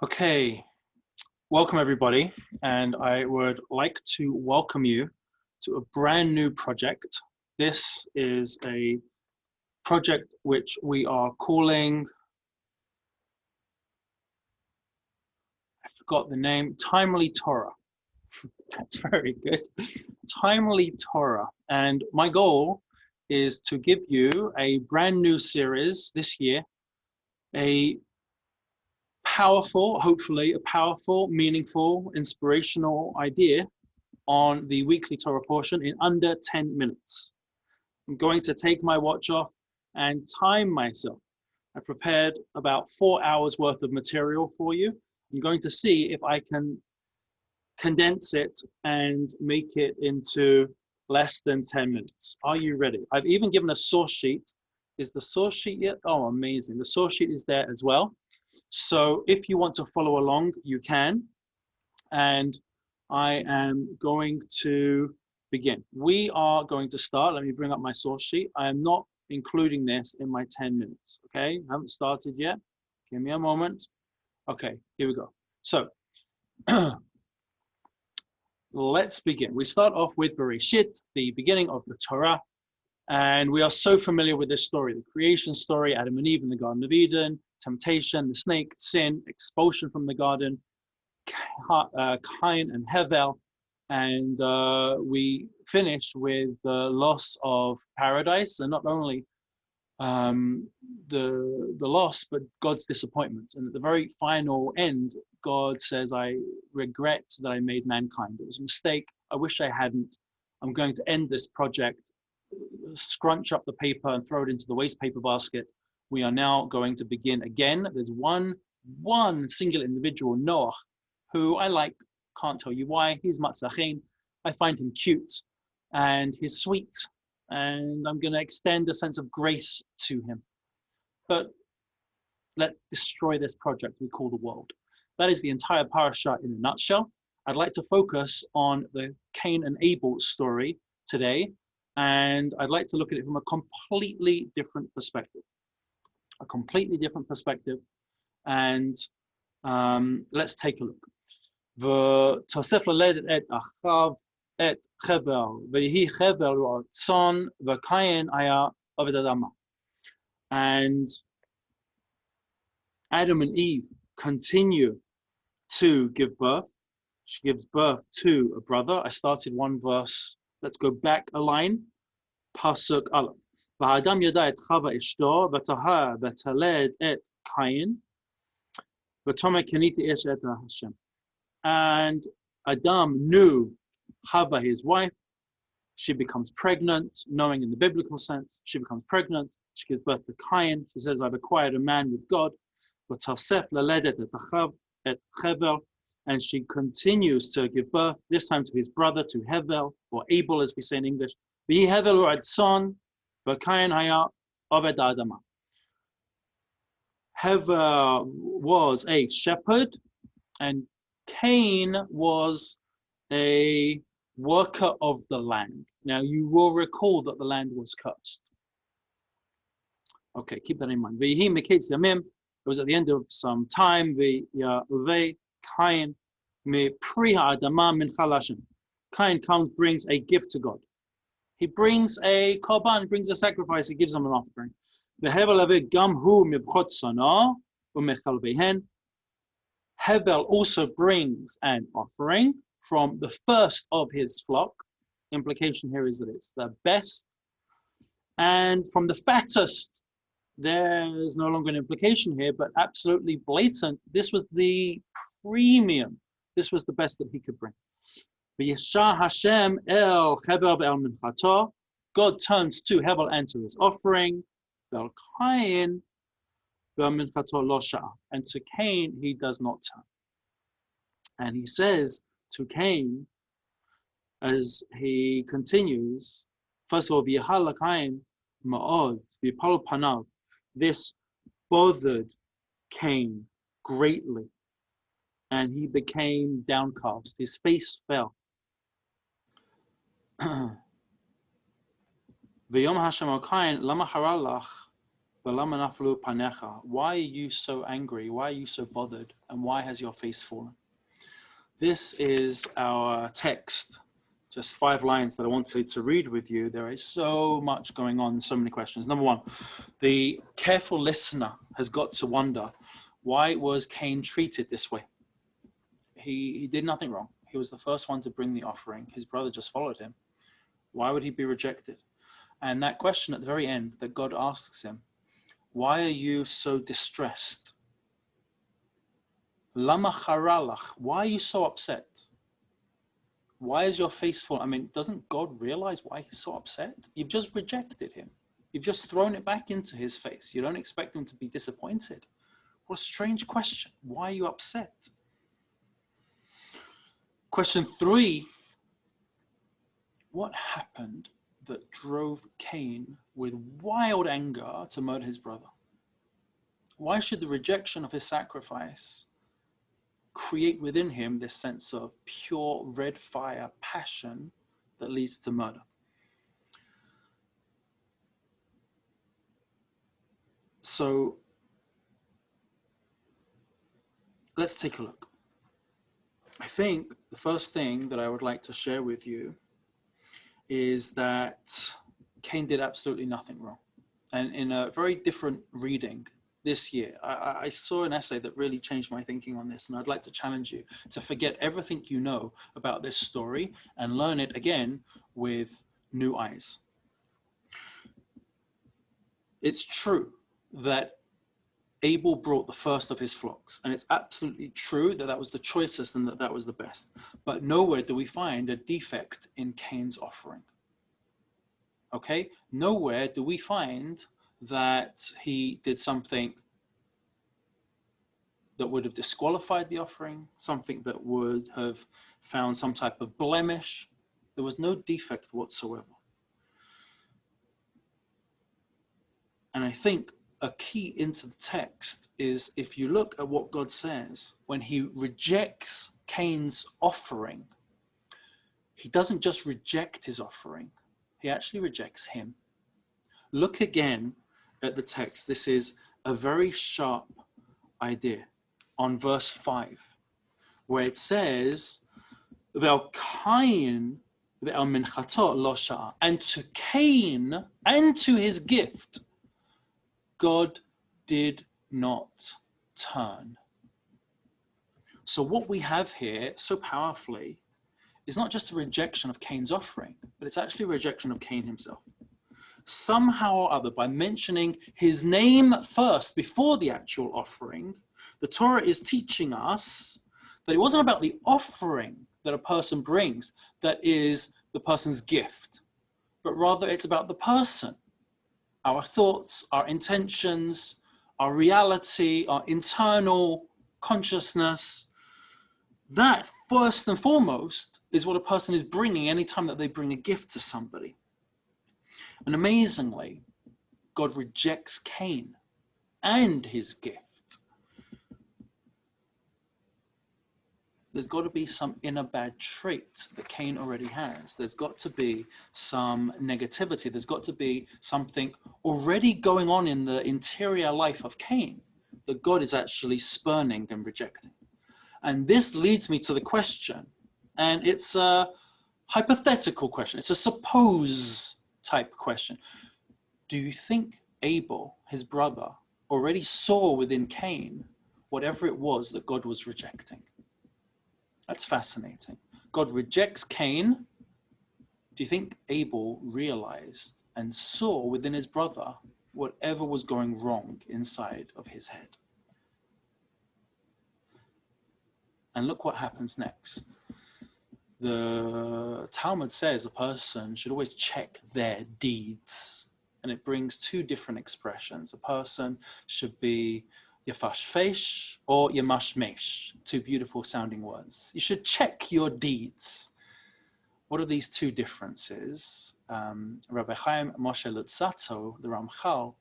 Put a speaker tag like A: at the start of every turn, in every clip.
A: Okay, welcome everybody, and I would like to welcome you to a brand new project. This is a project which we are calling, I forgot the name, Timely Torah. That's very good. Timely Torah. And my goal is to give you a brand new series this year, a hopefully a powerful, meaningful, inspirational idea on the weekly Torah portion in under 10 minutes. I'm going to take my watch off and time myself. I prepared about 4 hours worth of material for you. I'm going to see if I can condense it and make it into less than 10 minutes. Are you ready? I've even given a source sheet. Is the source sheet yet? Oh, amazing. The source sheet is there as well. So if you want to follow along, you can. And I am going to begin. We are going to start. Let me bring up my source sheet. I am not including this in my 10 minutes. Okay, I haven't started yet. Give me a moment. Okay, here we go. So let's begin. We start off with Bereishit, the beginning of the Torah. And we are so familiar with this story, the creation story, Adam and Eve in the Garden of Eden, temptation, the snake, sin, expulsion from the garden, Cain and Abel, and we finish with the loss of paradise, and not only the loss, but God's disappointment. And at the very final end, God says, "I regret that I made mankind. It was a mistake. I wish I hadn't. I'm going to end this project, scrunch up the paper and throw it into the waste paper basket. We are now going to begin again." There's one singular individual, Noah, who I like, can't tell you why. He's Matzachin. I find him cute and he's sweet, and I'm going to extend a sense of grace to him. But let's destroy this project we call the world. That is the entire parasha in a nutshell. I'd like to focus on the Cain and Abel story today, and I'd like to look at it from a completely different perspective. A completely different perspective, and let's take a look. ותוסף ללדת את אחיו את חבר, ויהי חבר רצון, וקין היה עובד אדמה. And Adam and Eve continue to give birth. She gives birth to a brother. I started one verse. Let's go back a line. Pasuk Aleph. והאדם ידע את חווה אשתו, ותהה ותלד את קין, ותאמר קניתי אש את השם. And Adam knew Chava, his wife. She becomes pregnant, knowing in the biblical sense. She becomes pregnant. She gives birth to Cain. She says, "I've acquired a man with God." And she continues to give birth, this time to his brother, to Hevel, or Abel, as we say in English. Hevel was a shepherd, and Cain was a worker of the land. Now, you will recall that the land was cursed. Okay, keep that in mind. It was at the end of some time. Cain comes, brings a gift to God. He brings a korban, brings a sacrifice. He gives him an offering. Hevel also brings an offering from the first of his flock. Implication here is that it's the best. And from the fattest, there's no longer an implication here, but absolutely blatant. This was the premium. This was the best that he could bring. Hashem el Hevel ve'el minchato. God turns to Hevel and to his offering. Ve'el Cain and to Cain, he does not turn. And he says to Cain, as he continues, first of all, this bothered Cain greatly, and he became downcast. His face fell. V'yom Hashem al Cain, lama haralach V'lama naflu panecha? Why are you so angry? Why are you so bothered? And why has your face fallen? This is our text. Just 5 lines that I wanted to read with you. There is so much going on, so many questions. Number one, the careful listener has got to wonder, why was Cain treated this way? He did nothing wrong. He was the first one to bring the offering. His brother just followed him. Why would he be rejected? And that question at the very end that God asks him, why are you so distressed? Lama charalach? Why are you so upset? Why is your face full? I mean, doesn't God realize why he's so upset? You've just rejected him. You've just thrown it back into his face. You don't expect him to be disappointed. What a strange question. Why are you upset? Question 3, what happened that drove Cain with wild anger to murder his brother? Why should the rejection of his sacrifice create within him this sense of pure red fire passion that leads to murder? So let's take a look. I think the first thing that I would like to share with you is that Cain did absolutely nothing wrong. And in a very different reading this year, I saw an essay that really changed my thinking on this, and I'd like to challenge you to forget everything you know about this story and learn it again with new eyes. It's true that Abel brought the first of his flocks, and it's absolutely true that that was the choicest and that that was the best. But nowhere do we find a defect in Cain's offering. Okay? Nowhere do we find that he did something that would have disqualified the offering, something that would have found some type of blemish. There was no defect whatsoever. And I think a key into the text is, if you look at what God says, when he rejects Cain's offering, he doesn't just reject his offering, he actually rejects him. Look again at the text. This is a very sharp idea on verse 5, where it says, Ve'al Cain ve'al minchato lo sha'a, and to Cain and to his gift God did not turn. So what we have here so powerfully is not just a rejection of Cain's offering, but it's actually a rejection of Cain himself. Somehow or other, by mentioning his name first before the actual offering, the Torah is teaching us that it wasn't about the offering that a person brings that is the person's gift, but rather it's about the person. Our thoughts, our intentions, our reality, our internal consciousness. That, first and foremost, is what a person is bringing anytime that they bring a gift to somebody. And amazingly, God rejects Cain and his gift. There's got to be some inner bad trait that Cain already has. There's got to be some negativity. There's got to be something already going on in the interior life of Cain that God is actually spurning and rejecting. And this leads me to the question, and it's a hypothetical question. It's a suppose type question. Do you think Abel, his brother, already saw within Cain whatever it was that God was rejecting? That's fascinating. God rejects Cain. Do you think Abel realized and saw within his brother whatever was going wrong inside of his head? And look what happens next. The Talmud says a person should always check their deeds. And it brings 2 different expressions. A person should be yefashfesh or yemashmesh, 2 beautiful sounding words. You should check your deeds. What are these 2 differences? Rabbi Chaim Moshe Lutzato, the Ramchal,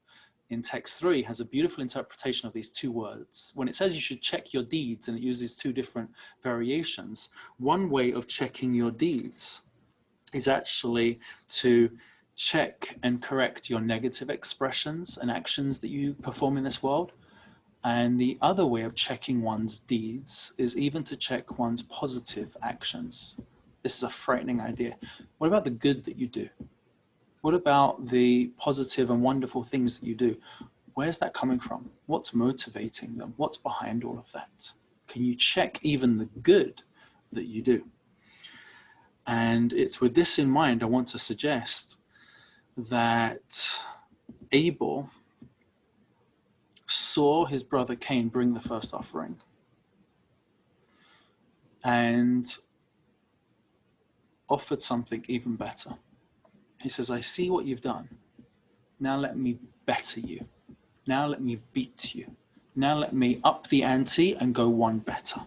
A: in text 3 has a beautiful interpretation of these 2 words. When it says you should check your deeds, and it uses 2 different variations, one way of checking your deeds is actually to check and correct your negative expressions and actions that you perform in this world. And the other way of checking one's deeds is even to check one's positive actions. This is a frightening idea. What about the good that you do? What about the positive and wonderful things that you do? Where's that coming from? What's motivating them? What's behind all of that? Can you check even the good that you do? And it's with this in mind, I want to suggest that Abel saw his brother Cain bring the first offering and offered something even better. He says, I see what you've done. Now let me better you. Now let me beat you. Now let me up the ante and go one better.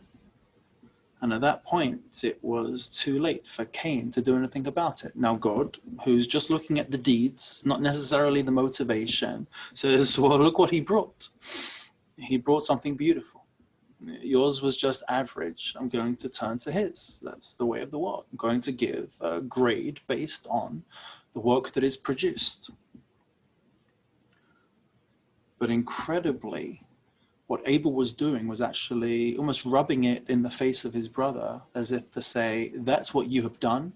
A: And at that point, it was too late for Cain to do anything about it. Now God, who's just looking at the deeds, not necessarily the motivation, says, well, look what he brought. He brought something beautiful. Yours was just average. I'm going to turn to his. That's the way of the world. I'm going to give a grade based on the work that is produced. But incredibly, what Abel was doing was actually almost rubbing it in the face of his brother, as if to say, that's what you have done.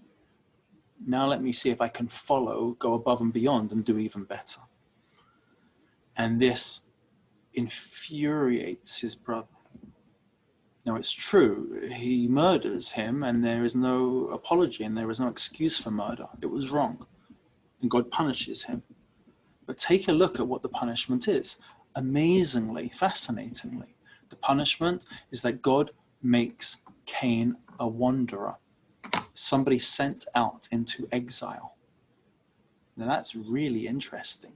A: Now let me see if I can follow, go above and beyond, and do even better. And this infuriates his brother. Now it's true, he murders him, and there is no apology, and there is no excuse for murder. It was wrong, and God punishes him. But take a look at what the punishment is. Amazingly, fascinatingly, the punishment is that God makes Cain a wanderer, somebody sent out into exile. Now that's really interesting,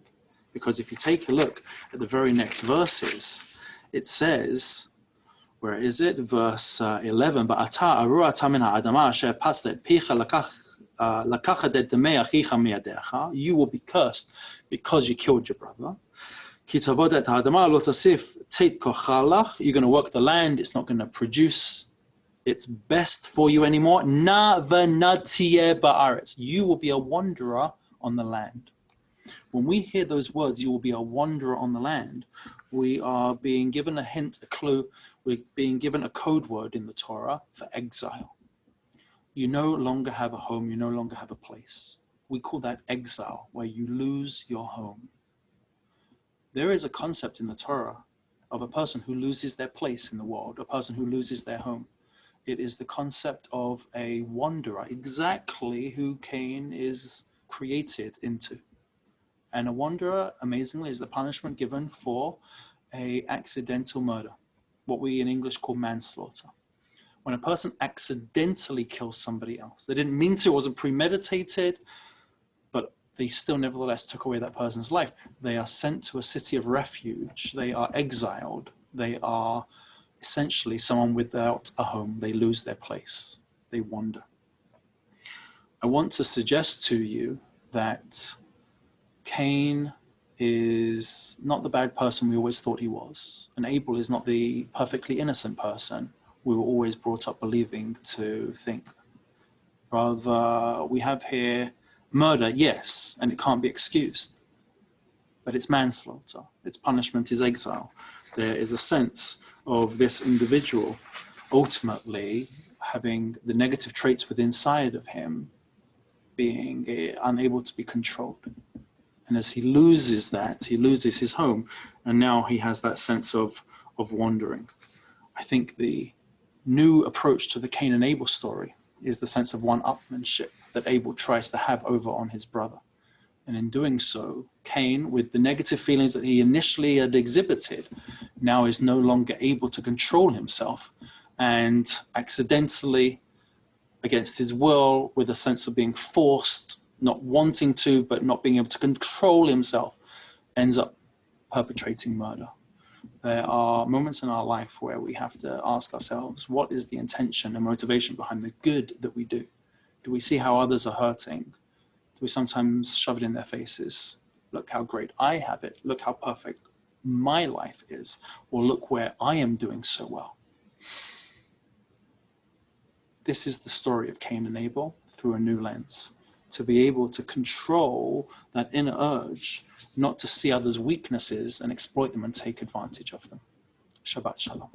A: because if you take a look at the very next verses, it says, where is it? Verse 11, "Ba'ata aru ata min ha'adama asher patzta et picha lakachat et demei achicha miyadecha." You will be cursed because you killed your brother. You're going to work the land, it's not going to produce its best for you anymore. You will be a wanderer on the land. When we hear those words, you will be a wanderer on the land, we are being given a hint, a clue, we're being given a code word in the Torah for exile. You no longer have a home, you no longer have a place. We call that exile, where you lose your home. There is a concept in the Torah of a person who loses their place in the world, a person who loses their home. It is the concept of a wanderer, exactly who Cain is created into. And a wanderer, amazingly, is the punishment given for an accidental murder, what we in English call manslaughter. When a person accidentally kills somebody else, they didn't mean to, it wasn't premeditated, but they still nevertheless took away that person's life. They are sent to a city of refuge. They are exiled. They are essentially someone without a home. They lose their place. They wander. I want to suggest to you that Cain is not the bad person we always thought he was, and Abel is not the perfectly innocent person we were always brought up believing to think. Rather, we have here murder, yes, and it can't be excused, but it's manslaughter. Its punishment is exile. There is a sense of this individual ultimately having the negative traits within inside of him being unable to be controlled. And as he loses that, he loses his home, and now he has that sense of wandering. I think the new approach to the Cain and Abel story is the sense of one-upmanship that Abel tries to have over on his brother. And in doing so, Cain, with the negative feelings that he initially had exhibited, now is no longer able to control himself, and accidentally, against his will, with a sense of being forced, not wanting to, but not being able to control himself, ends up perpetrating murder. There are moments in our life where we have to ask ourselves, what is the intention and motivation behind the good that we do? Do we see how others are hurting? Do we sometimes shove it in their faces? Look how great I have it. Look how perfect my life is. Or look where I am doing so well. This is the story of Cain and Abel through a new lens. to be able to control that inner urge, not to see others' weaknesses and exploit them and take advantage of them. Shabbat Shalom.